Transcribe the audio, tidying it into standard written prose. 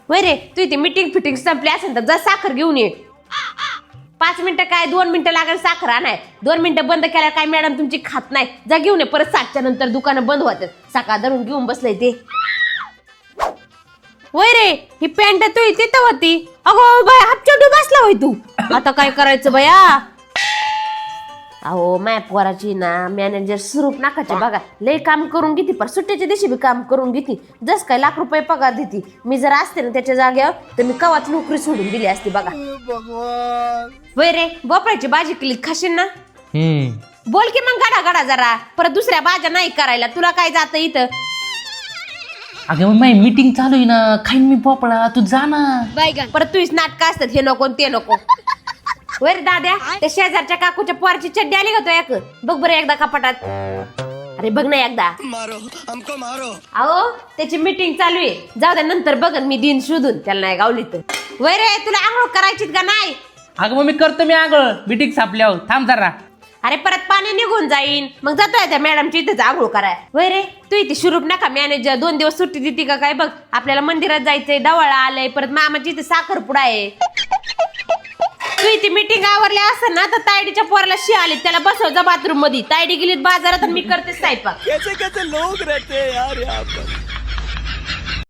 वय रे तू इथे meeting fitting संपली असेल तर जा साखर घेऊन ये. 5 मिनिटं काय 2 मिनिटं लागेल साखर आणाय. 2 मिनिटं बंद केल्यावर काय मॅडम तुमची खात नाही. जा घेऊन ये परत 7च्या नंतर दुकानं बंद होतात. सकाळ धरून घेऊन बसलंय ते. वय रे ही पॅन्ट तू तिथं होती. अगो बाय हापचोटू बसला होय तू. आता काय करायचं बया. अहो माया पोराची ना मॅनेजर स्वरूप नाकाच्या बघा लय काम करून घेते पर सुट्ट्याच्या दिवशी बी काम करून घेते. जस काय लाख रुपये पगार देते. मी जर असते ना त्याच्या जागेवर तर मी कवाच नोकरी सोडून दिली असती बघा. वय रे भोपळ्याची भाजी केली खाशील ना. बोल की मग गाडा गाडा जरा परत दुसऱ्या भाज्या नाही करायला. तुला काय जातं इथं. अगं माझी मीटिंग चालू आहे ना खाईन मी पोपळा तू जा ना. परत तुझीच नाटकं असतात हे नको ते नको. वर दाद्या त्या शेजारच्या काकूच्या पोराची चड्डी आली का तो एक बघ बरं एकदा कपाटात. अरे बघ ना एकदा. अहो त्याची मीटिंग चालू आहे. जाऊ द्या नंतर बघन मी दिन शोधून त्याला नाही गावली तर. वय रे तुला आंघोळ करायची का नाही. अगं मग मी करतो मी आगळ मीटिंग सापल्यावर थांब जरा. अरे परत पाणी निघून जाईन मग जातोय त्या मॅडमची इथेच आंघोळ कराय. वय रे तू इथे शुरूप नका मॅनेजर 2 दिवस सुट्टी देते का काय बघ. आपल्याला मंदिरात जायचंय डवाळा आलंय परत मामाची इथे साखरपुडा आहे. तू इथे मीटिंग आवरली असं ना तर तायडीच्या पोराला शी आली त्याला बसव जा बाथरूम मध्ये. तायडी गेलीत बाजारात आणि मी करते स्वयंपाक. कैसे कैसे लोग रहते हैं यार यहाँ पर.